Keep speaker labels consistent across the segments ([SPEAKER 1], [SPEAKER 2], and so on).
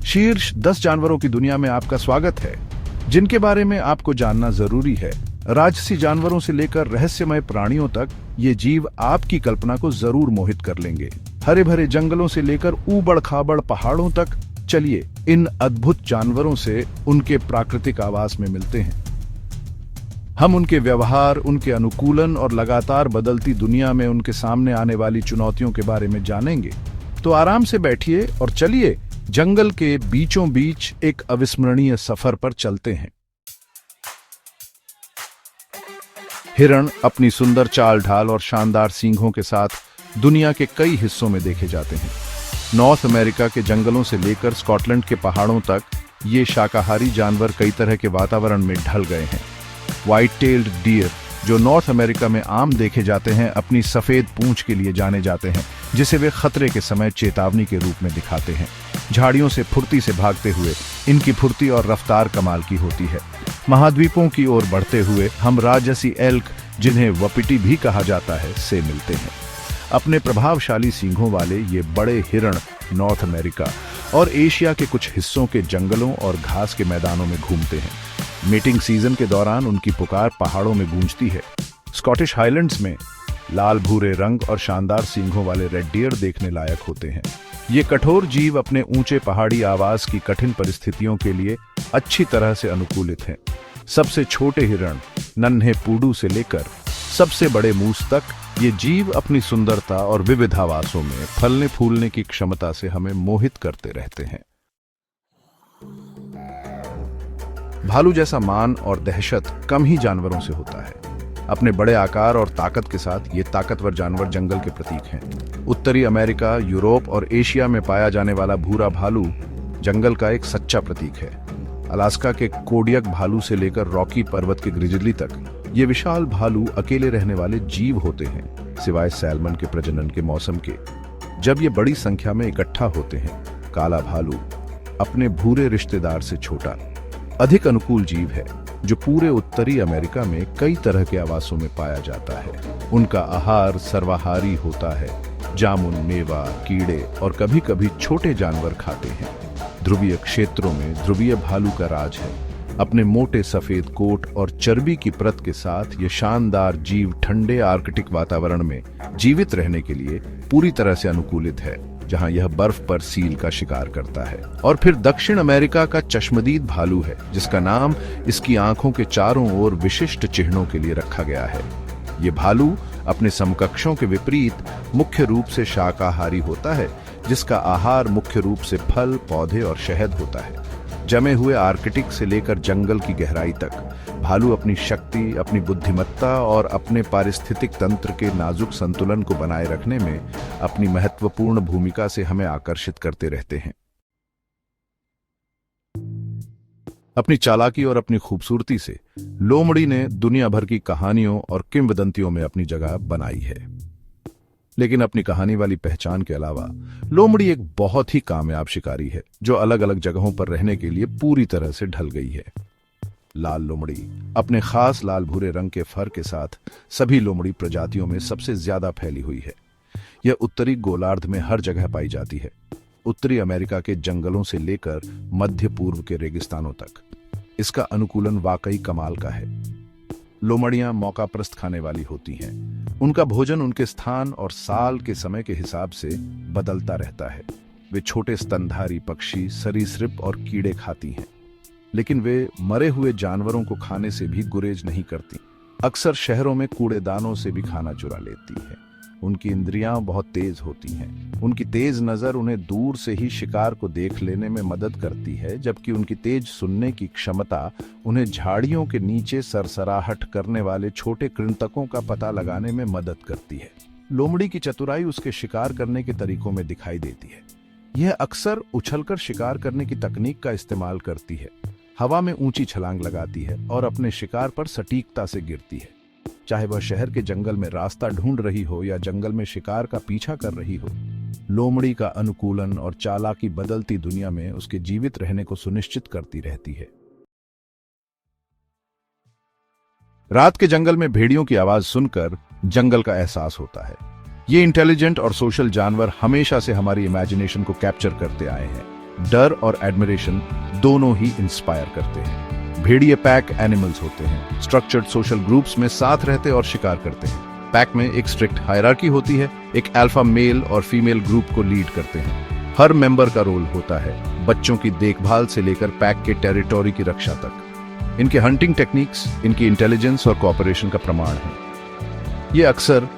[SPEAKER 1] शीर्ष 10 जानवरों की दुनिया में आपका स्वागत है, जिनके बारे में आपको जानना जरूरी है। राजसी जानवरों से लेकर रहस्यमय प्राणियों तक ये जीव आपकी कल्पना को जरूर मोहित कर लेंगे। हरे भरे जंगलों से लेकर ऊबड़ खाबड़ पहाड़ों तक, चलिए इन अद्भुत जानवरों से उनके प्राकृतिक आवास में मिलते हैं। हम उनके व्यवहार, उनके अनुकूलन और लगातार बदलती दुनिया में उनके सामने आने वाली चुनौतियों के बारे में जानेंगे। तो आराम से बैठिए और चलिए जंगल के बीचों बीच एक अविस्मरणीय सफर पर चलते हैं। हिरण अपनी सुंदर चाल ढाल और शानदार सींगों के साथ दुनिया के कई हिस्सों में देखे जाते हैं। नॉर्थ अमेरिका के जंगलों से लेकर स्कॉटलैंड के पहाड़ों तक ये शाकाहारी जानवर कई तरह के वातावरण में ढल गए हैं। व्हाइट टेल्ड डियर, जो नॉर्थ अमेरिका में आम देखे जाते हैं, अपनी सफेद पूंछ के लिए जाने जाते हैं, जिसे वे खतरे के समय चेतावनी के रूप में दिखाते हैं। झाड़ियों से फुर्ती से भागते हुए इनकी फुर्ती और रफ्तार कमाल की होती है। महाद्वीपों की ओर बढ़ते हुए हम राजसी एल्क, जिन्हें वपिटी भी कहा जाता है, से मिलते हैं। अपने प्रभावशाली सींगों वाले ये बड़े हिरण नॉर्थ अमेरिका और एशिया के कुछ हिस्सों के जंगलों और घास के मैदानों में घूमते हैं। मीटिंग सीजन के दौरान उनकी पुकार पहाड़ों में गूंजती है। स्कॉटिश हाईलैंड्स में लाल भूरे रंग और शानदार सींगों वाले रेड डियर देखने लायक होते हैं। ये कठोर जीव अपने ऊंचे पहाड़ी आवास की कठिन परिस्थितियों के लिए अच्छी तरह से अनुकूलित हैं। सबसे छोटे हिरण नन्हे पूडू से लेकर सबसे बड़े मूस तक, ये जीव अपनी सुंदरता और विविध आवासों में फलने फूलने की क्षमता से हमें मोहित करते रहते हैं। भालू जैसा मान और दहशत कम ही जानवरों से होता है। अपने बड़े आकार और ताकत के साथ ये ताकतवर जानवर जंगल के प्रतीक हैं। उत्तरी अमेरिका, यूरोप और एशिया में पाया जाने वाला भूरा भालू जंगल का एक सच्चा प्रतीक है। अलास्का के कोडियक भालू से लेकर रॉकी पर्वत के ग्रिजली तक ये विशाल भालू अकेले रहने वाले जीव होते हैं, सिवाय सैल्मन के प्रजनन के मौसम के, जब ये बड़ी संख्या में इकट्ठा होते हैं। काला भालू अपने भूरे रिश्तेदार से छोटा, अधिक अनुकूल जीव है, जो पूरे उत्तरी अमेरिका में कई तरह के आवासों में पाया जाता है। उनका आहार सर्वाहारी होता है। जामुन, मेवा, कीड़े और कभी कभी छोटे जानवर खाते हैं। ध्रुवीय क्षेत्रों में ध्रुवीय भालू का राज है। अपने मोटे सफेद कोट और चर्बी की परत के साथ ये शानदार जीव ठंडे आर्कटिक वातावरण में जीवित रहने के लिए पूरी तरह से अनुकूलित है, जहां यह बर्फ पर सील का शिकार करता है। और फिर दक्षिण अमेरिका का चश्मदीद भालू है, जिसका नाम इसकी आंखों के चारों ओर विशिष्ट चिन्हों के लिए रखा गया है। ये भालू अपने समकक्षों के विपरीत मुख्य रूप से शाकाहारी होता है, जिसका आहार मुख्य रूप से फल, पौधे और शहद होता है। जमे हुए आर्कटिक से लेकर जंगल की गहराई तक, भालू अपनी शक्ति, अपनी बुद्धिमत्ता और अपने पारिस्थितिक तंत्र के नाजुक संतुलन को बनाए रखने में अपनी महत्वपूर्ण भूमिका से हमें आकर्षित करते रहते हैं। अपनी चालाकी और अपनी खूबसूरती से लोमड़ी ने दुनिया भर की कहानियों और किंवदंतियों में अपनी जगह बनाई है। लेकिन अपनी कहानी वाली पहचान के अलावा लोमड़ी एक बहुत ही कामयाब शिकारी है, जो अलग अलग जगहों पर रहने के लिए पूरी तरह से ढल गई है। लाल लोमड़ी अपने खास लाल भूरे रंग के फर के साथ सभी लोमड़ी प्रजातियों में सबसे ज्यादा फैली हुई है। यह उत्तरी गोलार्ध में हर जगह पाई जाती है, उत्तरी अमेरिका के जंगलों से लेकर मध्य पूर्व के रेगिस्तानों तक। इसका अनुकूलन वाकई कमाल का है। लोमड़ियां मौकाप्रस्त खाने वाली होती हैं। उनका भोजन उनके स्थान और साल के समय के हिसाब से बदलता रहता है। वे छोटे स्तनधारी पक्षी, सरीसृप और कीड़े खाती हैं, लेकिन वे मरे हुए जानवरों को खाने से भी गुरेज नहीं करती। अक्सर शहरों में कूड़ेदानों से भी खाना चुरा लेती है। उनकी इंद्रियां बहुत तेज होती हैं। उनकी तेज नजर उन्हें दूर से ही शिकार को देख लेने में मदद करती है, जबकि उनकी तेज सुनने की क्षमता उन्हें झाड़ियों के नीचे सरसराहट करने वाले छोटे कृंतकों का पता लगाने में मदद करती है। लोमड़ी की चतुराई उसके शिकार करने के तरीकों में दिखाई देती है। यह अक्सर उछलकर शिकार करने की तकनीक का इस्तेमाल करती है, हवा में ऊंची छलांग लगाती है और अपने शिकार पर सटीकता से गिरती है। चाहे वह शहर के जंगल में रास्ता ढूंढ रही हो या जंगल में शिकार का पीछा कर रही हो, लोमड़ी का अनुकूलन और चालाकी बदलती दुनिया में उसके जीवित रहने को सुनिश्चित करती रहती है। रात के जंगल में भेड़ियों की आवाज सुनकर जंगल का एहसास होता है। ये इंटेलिजेंट और सोशल जानवर हमेशा से हमारी इमेजिनेशन को कैप्चर करते आए हैं। डर और एडमिरेशन दोनों ही इंस्पायर करते हैं। भेड़िए पैक एनिमल्स होते हैं, स्ट्रक्चर्ड सोशल ग्रुप्स में साथ रहते और शिकार करते हैं। पैक में एक स्ट्रिक्ट हायरार्की होती है, एक अल्फा मेल और फीमेल ग्रुप को लीड करते हैं। हर मेंबर का रोल होता है, बच्चों की देखभाल से लेकर पैक के टेरिटोरी की रक्षा तक। इनके हंटिंग टेक्निक्स इनकी इंटेलिजेंस और कोऑपरेशन का प्रमाण है। ये अक्सर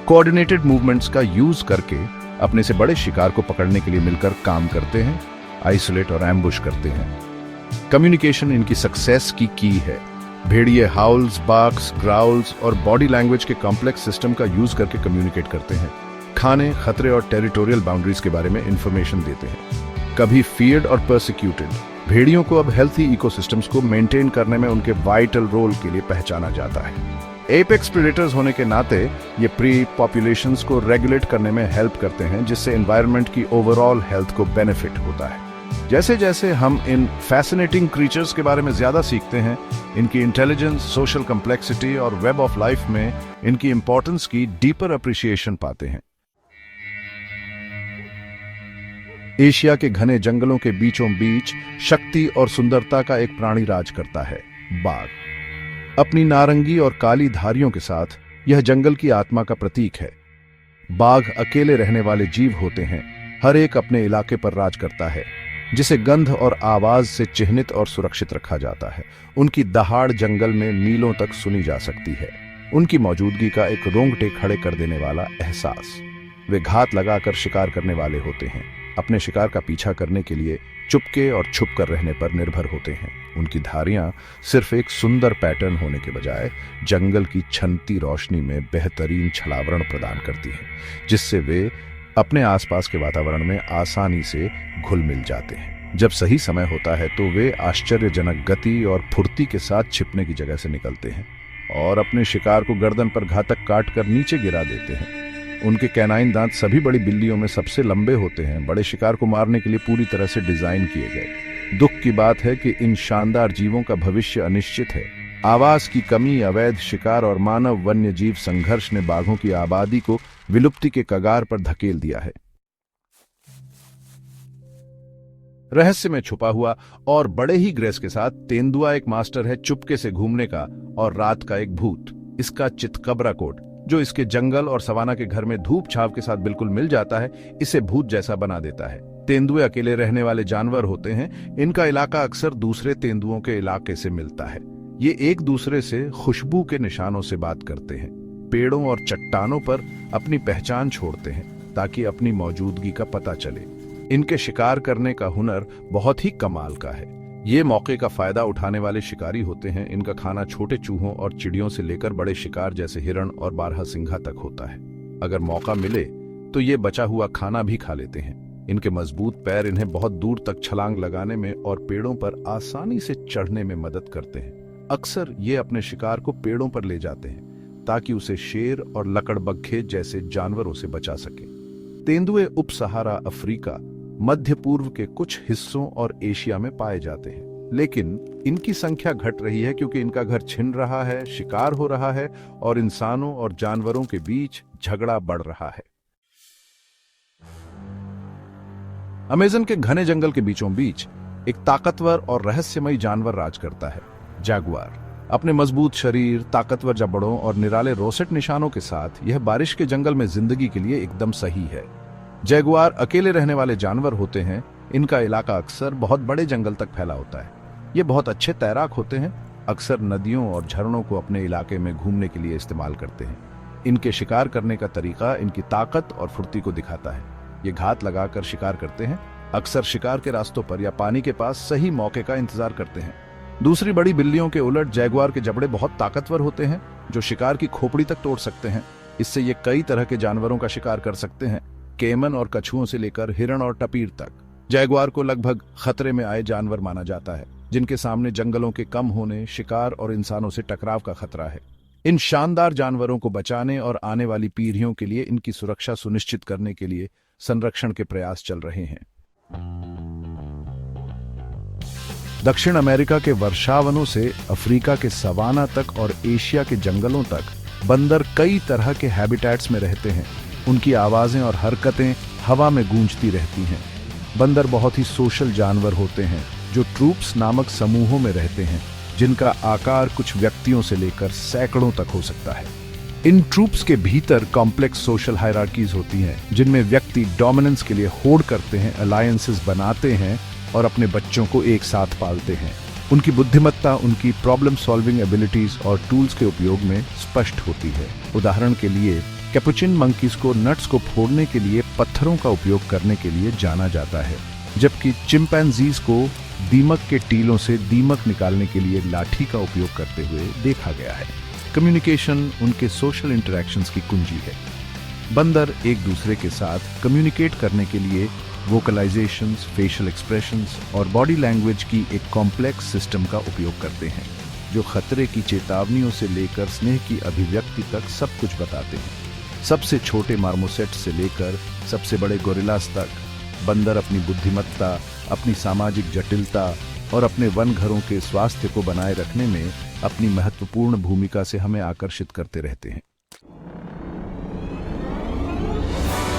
[SPEAKER 1] कोऑर्डिनेटेड मूवमेंट्स का यूज करके अपने से बड़े शिकार को पकड़ने के लिए मिलकर काम करते हैं, आइसोलेट और एम्बुश करते हैं। कम्युनिकेशन इनकी सक्सेस की है। भेड़िए हाउल्स, बार्क्स, ग्राउल्स और बॉडी लैंग्वेज के कॉम्प्लेक्स सिस्टम का यूज करके कम्युनिकेट करते हैं। खाने, खतरे और टेरिटोरियल बाउंड्रीज के बारे में इंफॉर्मेशन देते हैं। कभी फियर्ड और परसिक्यूटेड, भेड़ियों को अब हेल्थी इकोसिस्टम्स को मेंटेन करने में उनके वाइटल रोल के लिए पहचाना जाता है। एपेक्स प्रेडेटर्स होने के नाते ये प्री पॉपुलेशंस को रेगुलेट करने में हेल्प करते हैं, जिससे एनवायरनमेंट की ओवरऑल हेल्थ को बेनिफिट होता है। जैसे जैसे हम इन फैसिनेटिंग क्रीचर्स के बारे में ज्यादा सीखते हैं, इनकी इंटेलिजेंस, सोशल कॉम्प्लेक्सिटी और वेब ऑफ लाइफ में इनकी इंपॉर्टेंस की डीपर अप्रिसिएशन पाते हैं। एशिया के घने जंगलों के बीचों बीच शक्ति और सुंदरता का एक प्राणी राज करता है, बाघ। अपनी नारंगी और काली धारियों के साथ यह जंगल की आत्मा का प्रतीक है। बाघ अकेले रहने वाले जीव होते हैं, हर एक अपने इलाके पर राज करता है, जिसे गंध और आवाज से चिह्नित और सुरक्षित रखा जाता है। उनकी दहाड़ जंगल में मीलों तक सुनी जा सकती है। उनकी मौजूदगी का एक रोंगटे खड़े कर देने वाला एहसास। वे घात लगाकर शिकार करने वाले होते हैं, अपने शिकार का पीछा करने के लिए चुपके और छुप कर रहने पर निर्भर होते हैं। उनकी धारियां सिर्फ एक सुंदर पैटर्न होने के बजाय जंगल की छनती रोशनी में बेहतरीन छलावरण प्रदान करती है, जिससे वे अपने आसपास के वातावरण में आसानी से घुल मिल जाते हैं। जब सही समय होता है तो वे आश्चर्यजनक गति और फुर्ती के साथ छिपने की जगह से निकलते हैं और अपने शिकार को गर्दन पर घातक काट कर नीचे गिरा देते हैं। उनके कैनाइन दांत सभी बड़ी बिल्लियों में सबसे लंबे होते हैं, बड़े शिकार को मारने के लिए पूरी तरह से डिजाइन किए गए। दुख की बात है कि इन शानदार जीवों का भविष्य अनिश्चित है। आवास की कमी, अवैध शिकार और मानव वन्य जीव संघर्ष ने बाघों की आबादी को विलुप्ति के कगार पर धकेल दिया है। रहस्य में छुपा हुआ और बड़े ही ग्रेस के साथ तेंदुआ एक मास्टर है चुपके से घूमने का और रात का एक भूत। इसका चितकबरा कोट, जो इसके जंगल और सवाना के घर में धूप छाव के साथ बिल्कुल मिल जाता है, इसे भूत जैसा बना देता है। तेंदुए अकेले रहने वाले जानवर होते हैं। इनका इलाका अक्सर दूसरे तेंदुओं के इलाके से मिलता है। ये एक दूसरे से खुशबू के निशानों से बात करते हैं, पेड़ों और चट्टानों पर अपनी पहचान छोड़ते हैं ताकि अपनी मौजूदगी का पता चले। इनके शिकार करने का हुनर बहुत ही कमाल का है। ये मौके का फायदा उठाने वाले शिकारी होते हैं। इनका खाना छोटे चूहों और चिड़ियों से लेकर बड़े शिकार जैसे हिरण और बारहसिंघा तक होता है। अगर मौका मिले तो ये बचा हुआ खाना भी खा लेते हैं। इनके मजबूत पैर इन्हें बहुत दूर तक छलांग लगाने में और पेड़ों पर आसानी से चढ़ने में मदद करते हैं। अक्सर ये अपने शिकार को पेड़ों पर ले जाते हैं ताकि उसे शेर और लकड़बग्घे जैसे जानवरों से बचा सके। तेंदुए उप सहारा अफ्रीका, मध्य पूर्व के कुछ हिस्सों और एशिया में पाए जाते हैं, लेकिन इनकी संख्या घट रही है क्योंकि इनका घर छिन रहा है, शिकार हो रहा है और इंसानों और जानवरों के बीच झगड़ा बढ़ रहा है। अमेज़न के घने जंगल के बीचों बीच एक ताकतवर और रहस्यमयी जानवर राज करता है, जैगुआर। अपने मजबूत शरीर, ताकतवर जबड़ों और निराले रोसेट निशानों के साथ यह बारिश के जंगल में जिंदगी के लिए एकदम सही है। जैगुआर अकेले रहने वाले जानवर होते हैं। इनका इलाका अक्सर बहुत बड़े जंगल तक फैला होता है। ये बहुत अच्छे तैराक होते हैं, अक्सर नदियों और झरनों को अपने इलाके में घूमने के लिए इस्तेमाल करते हैं। इनके शिकार करने का तरीका इनकी ताकत और फुर्ती को दिखाता है। ये घात लगाकर शिकार करते हैं, अक्सर शिकार के रास्तों पर या पानी के पास सही मौके का इंतजार करते हैं। दूसरी बड़ी बिल्लियों के उलट जैगुआर के जबड़े बहुत ताकतवर होते हैं, जो शिकार की खोपड़ी तक तोड़ सकते हैं। इससे ये कई तरह के जानवरों का शिकार कर सकते हैं, केमन और कछुओं से लेकर हिरण और टपीर तक। जैगुआर को लगभग खतरे में आए जानवर माना जाता है, जिनके सामने जंगलों के कम होने, शिकार और इंसानों से टकराव का खतरा है। इन शानदार जानवरों को बचाने और आने वाली पीढ़ियों के लिए इनकी सुरक्षा सुनिश्चित करने के लिए संरक्षण के प्रयास चल रहे हैं। दक्षिण अमेरिका के वर्षावनों से अफ्रीका के सवाना तक और एशिया के जंगलों तक बंदर कई तरह के हैबिटेट्स में रहते हैं। उनकी आवाजें और हरकतें हवा में गूंजती रहती हैं। बंदर बहुत ही सोशल जानवर होते हैं जो ट्रूप्स नामक समूहों में रहते हैं, जिनका आकार कुछ व्यक्तियों से लेकर सैकड़ों तक हो सकता है। इन ट्रूप्स के भीतर कॉम्प्लेक्स सोशल हायरार्कीज होती हैं, जिनमें व्यक्ति डोमिनेंस के लिए होड़ करते हैं, अलायंसेस बनाते हैं और अपने बच्चों को एक साथ पालते हैं। उनकी बुद्धिमत्ता उनकी प्रॉब्लम सॉल्विंग एबिलिटीज और टूल्स के उपयोग में स्पष्ट होती है। उदाहरण के लिए कैपुचिन मंकीज को नट्स को फोड़ने के लिए पत्थरों का उपयोग करने के लिए जाना जाता है, जबकि चिंपैंजीज को दीमक के टीलों से दीमक निकालने के लिए लाठी का उपयोग करते हुए देखा गया है। कम्युनिकेशन उनके सोशल इंटरैक्शंस की कुंजी है। बंदर एक दूसरे के साथ कम्युनिकेट करने के लिए वोकलाइजेशंस, फेशियल एक्सप्रेशंस और बॉडी लैंग्वेज की एक कॉम्प्लेक्स सिस्टम का उपयोग करते हैं, जो खतरे की चेतावनियों से लेकर स्नेह की अभिव्यक्ति तक सब कुछ बताते हैं। सबसे छोटे मार्मोसेट से लेकर सबसे बड़े गोरिल्लास तक बंदर अपनी बुद्धिमत्ता, अपनी सामाजिक जटिलता और अपने वन घरों के स्वास्थ्य को बनाए रखने में अपनी महत्वपूर्ण भूमिका से हमें आकर्षित करते रहते हैं।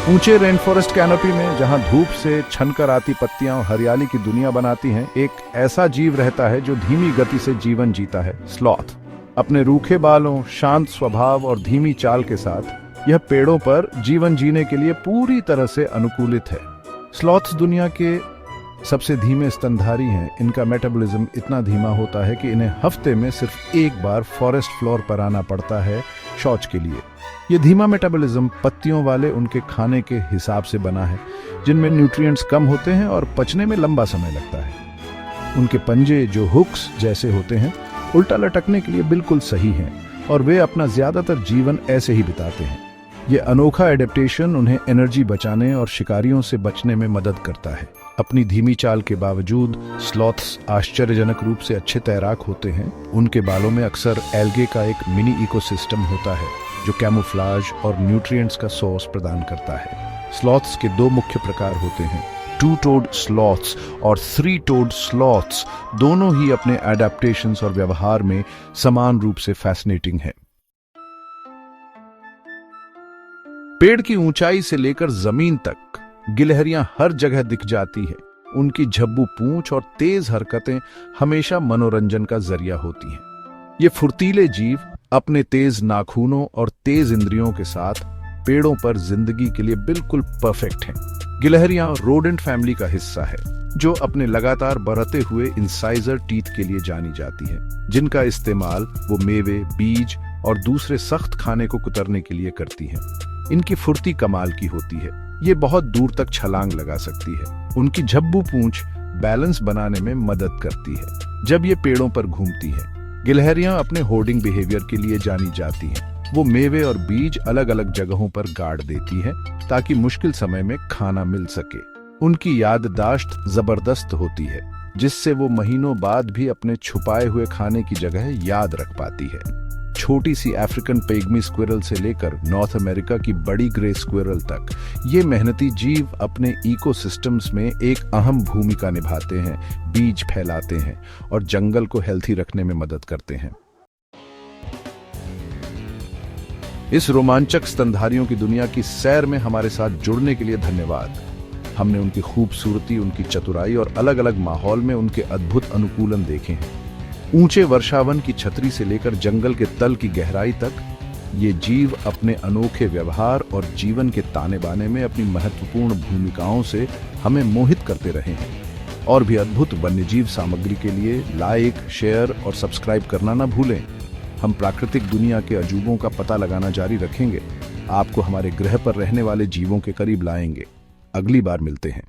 [SPEAKER 1] ऊंचे रेन फॉरेस्ट कैनोपी में, जहां धूप से छनकर आती पत्तियां और हरियाली की दुनिया बनाती हैं, एक ऐसा जीव रहता है जो धीमी गति से जीवन जीता है, स्लॉथ। अपने रूखे बालों, शांत स्वभाव और धीमी चाल के साथ यह पेड़ों पर जीवन जीने के लिए पूरी तरह से अनुकूलित है। स्लॉथ्स दुनिया के सबसे धीमे स्तनधारी हैं। इनका मेटाबॉलिज्म इतना धीमा होता है कि इन्हें हफ्ते में सिर्फ एक बार फॉरेस्ट फ्लोर पर आना पड़ता है शौच के लिए। ये धीमा मेटाबॉलिज्म पत्तियों वाले उनके खाने के हिसाब से बना है, जिनमें न्यूट्रिएंट्स कम होते हैं और पचने में लंबा समय लगता है। उनके पंजे, जो हुक्स जैसे होते हैं, उल्टा लटकने के लिए बिल्कुल सही हैं और वे अपना ज्यादातर जीवन ऐसे ही बिताते हैं। ये अनोखा एडेप्टेशन उन्हें एनर्जी बचाने और शिकारियों से बचने में मदद करता है। अपनी धीमी चाल के बावजूद स्लॉथ्स आश्चर्यजनक रूप से अच्छे तैराक होते हैं। उनके बालों में अक्सर एल्गे का एक मिनी इकोसिस्टम होता है, जो कैमोफ्लाज और न्यूट्रिएंट्स का सोर्स प्रदान करता है। स्लॉथ्स के दो मुख्य प्रकार होते हैं, टू टोड स्लॉथ्स और थ्री टोड स्लॉथ्स। दोनों ही अपने एडेप्टेशंस और व्यवहार में समान रूप से फैसिनेटिंग है। पेड़ की ऊंचाई से लेकर जमीन तक गिलहरियां हर जगह दिख जाती है। उनकी झब्बू पूंछ और तेज हरकतें हमेशा मनोरंजन का जरिया होती हैं। ये फुर्तीले जीव अपने तेज नाखूनों और तेज इंद्रियों के साथ पेड़ों पर जिंदगी के लिए बिल्कुल परफेक्ट हैं। गिलहरियां रोडेंट फैमिली का हिस्सा है, जो अपने लगातार बढ़ते हुए इंसाइजर टीथ के लिए जानी जाती है, जिनका इस्तेमाल वो मेवे, बीज और दूसरे सख्त खाने को कुतरने के लिए करती हैं। इनकी फुर्ती कमाल की होती है। ये बहुत दूर तक छलांग लगा सकती है। उनकी झब्बू पूंछ बैलेंस बनाने में मदद करती है जब ये पेड़ों पर घूमती है। गिलहरियां अपने होर्डिंग बिहेवियर के लिए जानी जाती हैं। वो मेवे और बीज अलग अलग जगहों पर गाड़ देती है ताकि मुश्किल समय में खाना मिल सके। उनकी याददाश्त जबरदस्त होती है, जिससे वो महीनों बाद भी अपने छुपाए हुए खाने की जगह याद रख पाती है। छोटी सी अफ्रीकन पिग्मी स्क्विरल से लेकर नॉर्थ अमेरिका की बड़ी ग्रे स्क्विरल तक, ये मेहनती जीव अपने इकोसिस्टम्स में एक अहम भूमिका निभाते हैं, बीज फैलाते हैं और जंगल को हेल्थी रखने में मदद करते हैं। इस रोमांचक स्तनधारियों की दुनिया की सैर में हमारे साथ जुड़ने के लिए धन्यवाद। हमने उनकी खूबसूरती, उनकी चतुराई और अलग अलग माहौल में उनके अद्भुत अनुकूलन देखे हैं। ऊंचे वर्षावन की छतरी से लेकर जंगल के तल की गहराई तक, ये जीव अपने अनोखे व्यवहार और जीवन के ताने बाने में अपनी महत्वपूर्ण भूमिकाओं से हमें मोहित करते रहे हैं। और भी अद्भुत वन्यजीव सामग्री के लिए लाइक, शेयर और सब्सक्राइब करना ना भूलें। हम प्राकृतिक दुनिया के अजूबों का पता लगाना जारी रखेंगे, आपको हमारे ग्रह पर रहने वाले जीवों के करीब लाएंगे। अगली बार मिलते हैं।